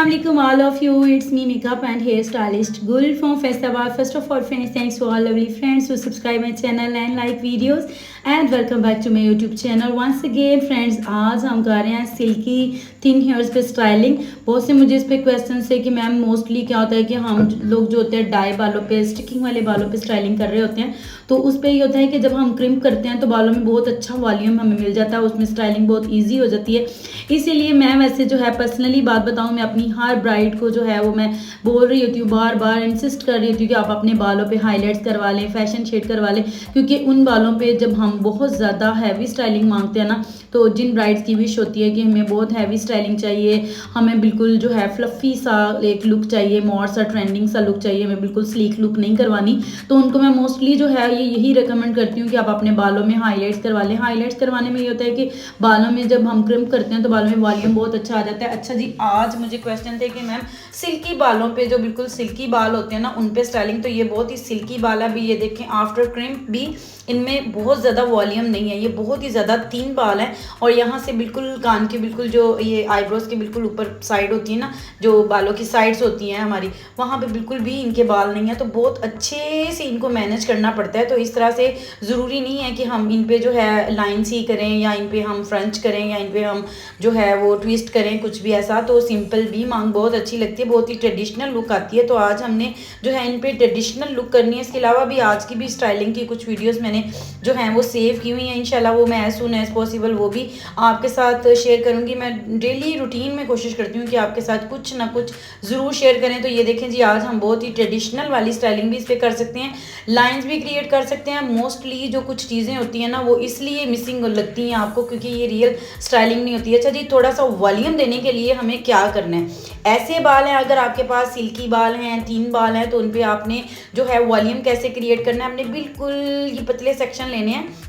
Assalamualaikum all of you. It's me makeup and hair stylist Gul from Faisabad. First of all friends, thanks to all lovely friends who subscribe my channel and like videos and welcome back to my YouTube channel once again friends. आज हम कर रहे हैं silkie thin hairs पे styling. बहुत से मुझे इस पे क्वेश्चन है कि मैम मोस्टली क्या होता है कि हम लोग जो होते हैं डाई बालों पे स्टिकिंग वाले बालों पे स्टाइलिंग कर रहे होते हैं, तो उस पर ये होता है कि जब हम क्रिम्प करते हैं तो बालों में बहुत अच्छा वॉल्यूम हमें मिल जाता है, उसमें स्टाइलिंग बहुत ईजी हो जाती है। इसीलिए मैं वैसे जो है पर्सनली बात बताऊं, मैं अपनी हर ब्राइड को जो है वो मैं बोल रही होती हूँ, बार बार इंसिस्ट कर रही होती हूँ कि आप अपने बालों पे हाईलाइट्स करवा लें, फैशन शेड करवा लें, क्योंकि उन बालों पे जब हम बहुत ज़्यादा हैवी स्टाइलिंग मांगते हैं ना, तो जिन ब्राइड्स की विश होती है कि हमें बहुत हैवी स्टाइलिंग चाहिए, हमें बिल्कुल जो है फ्लफ़ी सा एक लुक चाहिए, मॉड सा ट्रेंडिंग सा लुक चाहिए, हमें बिल्कुल स्लीक लुक नहीं करवानी, तो उनको मैं मोस्टली जो है ये यही रिकमेंड करती हूँ कि आप अपने बालों में हाईलाइट्स करवा लें। हाईलाइट्स करवाने में ये होता है कि बालों में जब हम क्रिम्प करते हैं तो बालों में वॉल्यूम बहुत अच्छा आ जाता है। अच्छा जी, आज मुझे क्वेश्चन थे कि मैम सिल्की बालों पे, जो बिल्कुल सिल्की बाल होते हैं ना, उन पे स्टाइलिंग, तो ये बहुत ही सिल्की बाल है। अभी ये देखें आफ्टर क्रिम्प भी इनमें बहुत ज़्यादा वॉल्यूम नहीं है, ये बहुत ही ज़्यादा थिन बाल है। और यहाँ से बिल्कुल कान के बिल्कुल जो ये आईब्रोज के बिल्कुल ऊपर साइड होती है ना, जो बालों की साइड्स होती हैं हमारी, वहाँ पे बिल्कुल भी इनके बाल नहीं है, तो बहुत अच्छे से इनको मैनेज करना पड़ता है। तो इस तरह से ज़रूरी नहीं है कि हम इन पे जो है लाइन्स ही करें या इन पे हम फ्रंच करें या इन पे हम जो है वो ट्विस्ट करें, कुछ भी ऐसा। तो सिंपल भी मांग बहुत अच्छी लगती है, बहुत ही ट्रेडिशनल लुक आती है। तो आज हमने जो है इन पे ट्रेडिशनल लुक करनी है। इसके अलावा भी आज की भी स्टाइलिंग की कुछ वीडियोस मैंने जो हैं वो सेव की हुई हैं, इंशाल्लाह वो मैं एज सून एज पॉसिबल वो भी आपके साथ शेयर करूंगी। मैं डेली रूटीन में कोशिश करती हूँ कि आपके साथ कुछ ना कुछ ज़रूर शेयर करें। तो ये देखें जी, आज हम बहुत ही ट्रेडिशनल वाली स्टाइलिंग भी इस पर कर सकते हैं, लाइन्स भी क्रिएट कर सकते हैं। मोस्टली जो कुछ चीज़ें होती हैं ना, वो इसलिए मिसिंग लगती हैं आपको क्योंकि ये रियल स्टाइलिंग नहीं होती है। अच्छा जी, थोड़ा सा वॉल्यूम देने के लिए हमें क्या करना है, ऐसे बाल हैं, अगर आपके पास सिल्की बाल हैं, थिन बाल हैं, तो उन पे आपने जो है वॉल्यूम कैसे क्रिएट करना है, आपने बिल्कुल ये पतले सेक्शन लेने हैं।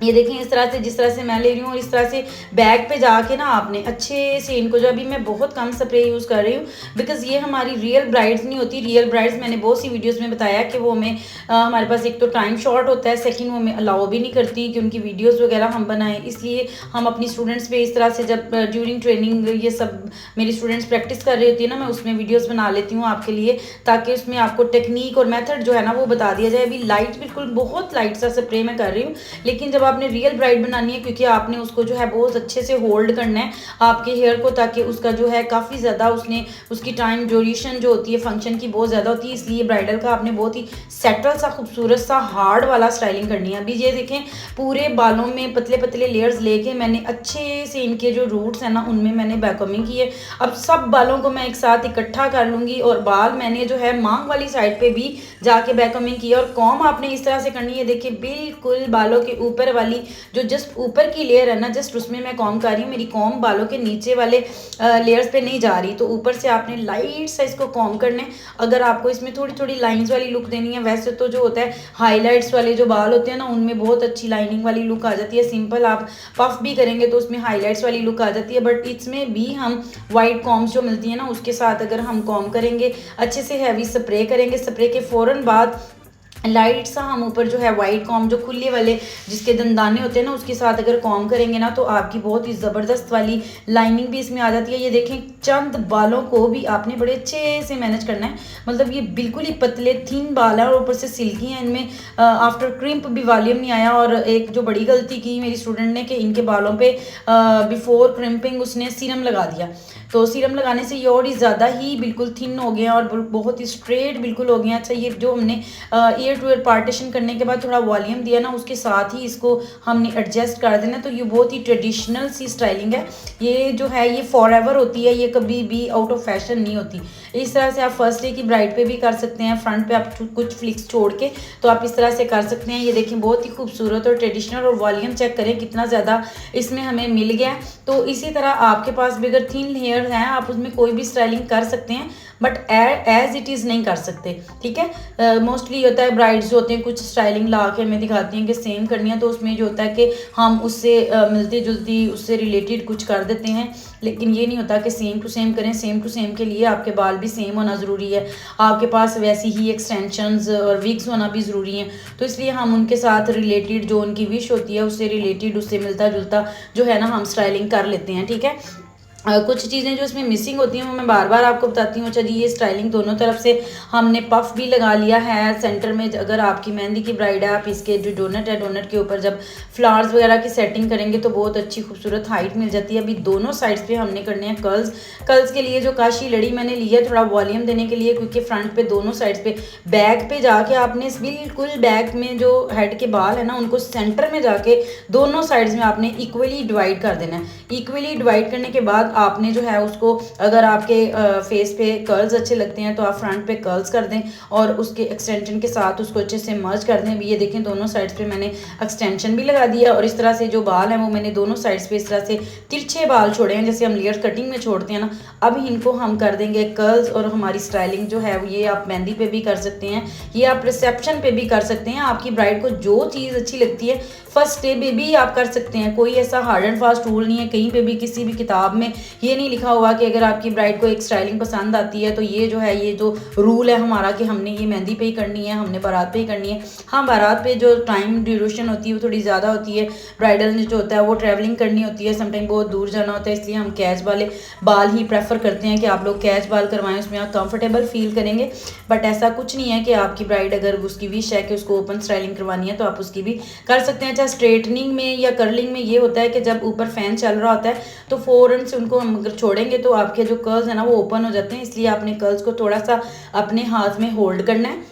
ये देखें इस तरह से, जिस तरह से मैं ले रही हूँ, और इस तरह से बैक पे जाके ना आपने अच्छे से इनको, जो अभी मैं बहुत कम स्प्रे यूज़ कर रही हूँ बिकॉज ये हमारी रियल ब्राइड्स नहीं होती। रियल ब्राइड्स मैंने बहुत सी वीडियोस में बताया कि वो हमें हमारे पास एक तो टाइम शॉर्ट होता है, सेकंड वो हमें अलाउ भी नहीं करती कि उनकी वीडियोस वगैरह हम बनाएं। इसलिए हम अपनी स्टूडेंट्स पे इस तरह से, जब ड्यूरिंग ट्रेनिंग ये सब मेरी स्टूडेंट्स प्रैक्टिस कर रही होती है ना, मैं उसमें वीडियोज़ बना लेती हूँ आपके लिए, ताकि उसमें आपको टेक्निक और मेथड जो है ना वो बता दिया जाए। अभी लाइट, बिल्कुल बहुत लाइट सा स्प्रे मैं कर रही हूँ, लेकिन जब आपने रियल ब्राइड बनानी है, क्योंकि आपने उसको जो है बहुत अच्छे से होल्ड करना है आपके हेयर को, ताकि उसका जो है काफ़ी ज़्यादा उसकी टाइम ड्यूरेशन जो होती है फंक्शन की बहुत ज़्यादा होती है। इसलिए ब्राइडल का आपने बहुत ही सेटल सा, खूबसूरत सा, हार्ड वाला स्टाइलिंग करनी है। अभी ये देखें पूरे बालों में पतले पतले लेयर्स लेके मैंने अच्छे से इनके जो रूट्स हैं ना उनमें मैंने बैककमिंग की है। अब सब बालों को मैं एक साथ इकट्ठा कर लूँगी, और बाल मैंने जो है मांग वाली साइड पे भी जाके बैककमिंग की है। और कॉम आपने इस तरह से करनी है, देखिए बिल्कुल बालों के ऊपर वाली जो जस्ट ऊपर की लेयर है ना, जस्ट उसमें मैं कॉम कर रही हूँ। मेरी कॉम बालों के नीचे वाले लेयर्स पे नहीं जा रही, तो ऊपर से आपने लाइट सा इसको कॉम करना है। अगर आपको इसमें थोड़ी थोड़ी लाइंस वाली लुक देनी है, वैसे तो जो होता है हाईलाइट्स वाले जो बाल होते हैं ना, उनमें बहुत अच्छी लाइनिंग वाली लुक आ जाती है। सिंपल आप पफ भी करेंगे तो उसमें हाईलाइट्स वाली लुक आ जाती है, बट इसमें भी हम वाइट कॉम्स जो मिलती है ना उसके साथ अगर हम कॉम करेंगे, अच्छे से हैवी स्प्रे करेंगे, स्प्रे के फ़ौरन बाद लाइट सा हम ऊपर जो है वाइट कॉम, जो खुले वाले जिसके दंदाने होते हैं ना, उसके साथ अगर कॉम करेंगे ना, तो आपकी बहुत ही ज़बरदस्त वाली लाइनिंग भी इसमें आ जाती है। ये देखें चंद बालों को भी आपने बड़े अच्छे से मैनेज करना है, मतलब ये बिल्कुल ही पतले थिन बाल है और ऊपर से सिल्की हैं, इनमें आफ्टर क्रिम्प भी वॉल्यूम नहीं आया। और एक जो बड़ी गलती की मेरी स्टूडेंट ने कि इनके बालों पे बिफोर क्रिम्पिंग उसने सीरम लगा दिया, तो सीरम लगाने से ये और ही ज़्यादा ही बिल्कुल थिन हो गए और बहुत ही स्ट्रेट बिल्कुल हो गए। अच्छा, ये जो हमने ईयर टू ईयर पार्टीशन करने के बाद थोड़ा वॉल्यूम दिया ना, उसके साथ ही इसको हमने एडजस्ट कर देना। तो ये बहुत ही ट्रेडिशनल सी स्टाइलिंग है, ये जो है ये फॉर एवर होती है, ये कभी भी आउट ऑफ फैशन नहीं होती। इस तरह से आप फर्स्ट डे की ब्राइड पे भी कर सकते हैं, फ्रंट पे आप कुछ फ्लिक्स छोड़ के, तो आप इस तरह से कर सकते हैं। ये देखें बहुत ही खूबसूरत और ट्रेडिशनल, और वॉल्यूम चेक करें कितना ज़्यादा इसमें हमें मिल गया। तो इसी तरह आपके पास भी अगर थिन हेयर हैं, आप उसमें कोई भी स्टाइलिंग कर सकते हैं, बट एज इट इज़ नहीं कर सकते, ठीक है। मोस्टली होता है ब्राइड्स जो होते हैं कुछ स्टाइलिंग ला के हमें दिखाती हैं कि सेम करनी है, तो उसमें जो होता है कि हम उससे मिलती जुलती, उससे रिलेटेड कुछ कर देते हैं, लेकिन ये नहीं होता कि सेम टू सेम करें। सेम टू सेम के लिए आपके बाल भी सेम होना ज़रूरी है, आपके पास वैसी ही एक्सटेंशंस और विग्स होना भी ज़रूरी हैं। तो इसलिए हम उनके साथ रिलेटेड जो उनकी विश होती है उससे रिलेटेड, उससे मिलता जुलता जो है ना हम स्टाइलिंग कर लेते हैं, ठीक है। कुछ चीज़ें जो इसमें मिसिंग होती हैं वो मैं बार बार आपको बताती हूँ। अच्छा जी, ये स्टाइलिंग दोनों तरफ से हमने पफ भी लगा लिया है सेंटर में। अगर आपकी मेहंदी की ब्राइड है, आप इसके जो डोनट है, डोनट के ऊपर जब फ्लावर्स वगैरह की सेटिंग करेंगे तो बहुत अच्छी खूबसूरत हाइट मिल जाती है। अभी दोनों साइड्स पे हमने करने हैं कर्ल्स। कर्ल्स के लिए जो काशी लड़ी मैंने ली है थोड़ा वॉल्यूम देने के लिए, क्योंकि फ्रंट पे दोनों साइड्स पे बैक पे जाके आपने बिल्कुल बैक में जो हेड के बाल है ना उनको सेंटर में जाके दोनों साइड्स में आपने इक्वली डिवाइड कर देना है। इक्वली डिवाइड करने के बाद आपने जो है उसको, अगर आपके फेस पे कर्ल्स अच्छे लगते हैं तो आप फ्रंट पे कर्ल्स कर दें और उसके एक्सटेंशन के साथ उसको अच्छे से मर्ज कर दें। अभी ये देखें दोनों साइड्स पे मैंने एक्सटेंशन भी लगा दिया और इस तरह से जो बाल हैं वो मैंने दोनों साइड्स पे इस तरह से तिरछे बाल छोड़े हैं, जैसे हम लेयर कटिंग में छोड़ते हैं ना। अब इनको हम कर देंगे कर्ल्स और हमारी स्टाइलिंग जो है ये आप मेहंदी पे भी कर सकते हैं, ये आप रिसेप्शन पे भी कर सकते हैं। आपकी ब्राइड को जो चीज़ अच्छी लगती है फर्स्ट डे पे भी आप कर सकते हैं। कोई ऐसा हार्ड एंड फास्ट रूल नहीं है, कहीं पे भी किसी भी किताब में ये नहीं लिखा हुआ कि अगर आपकी ब्राइड को एक स्टाइलिंग पसंद आती है तो ये जो है, ये जो रूल है हमारा कि हमने ये मेहंदी पे ही करनी है, हमने बारात पे ही करनी है। हाँ, बारात पे जो टाइम ड्यूरेशन होती है वो थोड़ी ज़्यादा होती है। ब्राइडल ने जो होता है वो ट्रैवलिंग करनी होती है, समटाइम बहुत दूर जाना होता है, इसलिए हम कैच वाले बाल ही प्रेफर करते हैं कि आप लोग कैच बाल करवाएं, उसमें आप कंफर्टेबल फील करेंगे। बट ऐसा कुछ नहीं है कि आपकी ब्राइड अगर उसकी विश है कि उसको ओपन स्टाइलिंग करवानी है तो आप उसकी भी कर सकते हैं। अच्छा, स्ट्रेटनिंग में या कर्लिंग में ये होता है कि जब ऊपर फैन चल रहा होता है तो फौरन से उनको हम अगर छोड़ेंगे तो आपके जो कर्ल्स है ना वो ओपन हो जाते हैं, इसलिए आपने कर्ल्स को थोड़ा सा अपने हाथ में होल्ड करना है।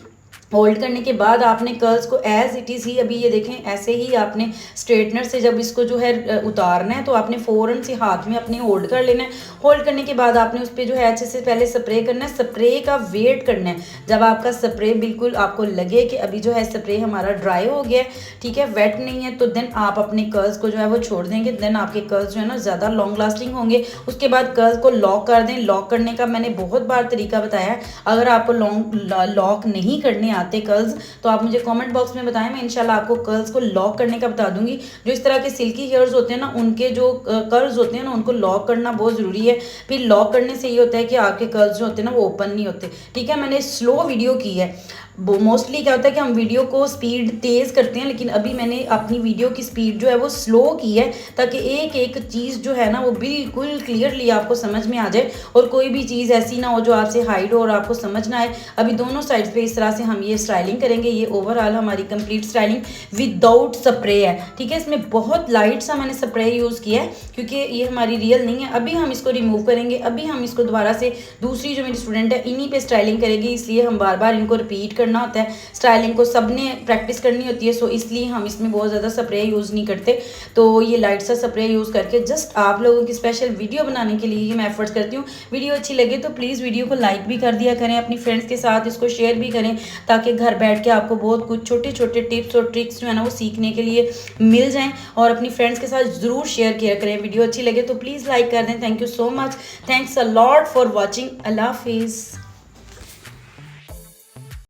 होल्ड करने के बाद आपने कर्ल्स को एज इट इज़ ही, अभी ये देखें ऐसे ही आपने स्ट्रेटनर से जब इसको जो है उतारना है तो आपने फ़ौरन से हाथ में अपने होल्ड कर लेना है। होल्ड करने के बाद आपने उस पर जो है अच्छे से पहले स्प्रे करना है, स्प्रे का वेट करना है। जब आपका स्प्रे बिल्कुल आपको लगे कि अभी जो है स्प्रे हमारा ड्राई हो गया है, ठीक है, वेट नहीं है, तो देन आप अपने कर्ल्स को जो है वो छोड़ देंगे। देन आपके कर्ल्स जो है ना ज़्यादा लॉन्ग लास्टिंग होंगे। उसके बाद कर्ल्स को लॉक कर दें। लॉक करने का मैंने बहुत बार तरीका बताया है। अगर आपको लॉक नहीं करने आते कर्ल्स तो आप मुझे कमेंट बॉक्स में बताएं, मैं इंशाल्लाह आपको कर्ल्स को लॉक करने का बता दूंगी। जो इस तरह के सिल्की हेयर्स होते हैं ना उनके जो कर्ल्स होते हैं ना उनको लॉक करना बहुत ज़रूरी है। फिर लॉक करने से ये होता है कि आपके कर्ल्स जो होते हैं ना वो ओपन नहीं होते। ठीक है, मैंने स्लो वीडियो की है। मोस्टली क्या होता है कि हम वीडियो को स्पीड तेज़ करते हैं, लेकिन अभी मैंने अपनी वीडियो की स्पीड जो है वो स्लो की है ताकि एक एक चीज़ जो है ना वो बिल्कुल क्लियरली आपको समझ में आ जाए और कोई भी चीज़ ऐसी ना हो जो आपसे हाइड हो और आपको समझ ना आए। अभी दोनों साइड्स पे इस तरह से हम ये स्टाइलिंग करेंगे। ये ओवरऑल हमारी कंप्लीट स्टाइलिंग विदाउट स्प्रे है। ठीक है, इसमें बहुत लाइट सा मैंने स्प्रे यूज़ किया है क्योंकि ये हमारी रियल नहीं है। अभी हम इसको रिमूव करेंगे। अभी हम इसको दोबारा से दूसरी जो मेरी स्टूडेंट है इन्हीं पे स्टाइलिंग करेगी, इसलिए हम बार बार इनको रिपीट करना होता है। स्टाइलिंग को सबने प्रैक्टिस करनी होती है, सो इसलिए हम इसमें बहुत ज़्यादा स्प्रे यूज़ नहीं करते। तो ये लाइट सा स्प्रे यूज़ करके जस्ट आप लोगों की स्पेशल वीडियो बनाने के लिए मैं एफर्ट्स करती हूँ। वीडियो अच्छी लगे तो प्लीज़ वीडियो को लाइक भी कर दिया करें, अपनी फ्रेंड्स के साथ इसको शेयर भी करें ताकि घर बैठ के आपको बहुत कुछ छोटे छोटे टिप्स और ट्रिक्स जो है ना वो सीखने के लिए मिल जाएँ। और अपनी फ्रेंड्स के साथ ज़रूर शेयर किया करें। वीडियो अच्छी लगे तो प्लीज़ लाइक कर दें। Thank you so much, thanks a lot for watching. अल्लाह हाफिज़।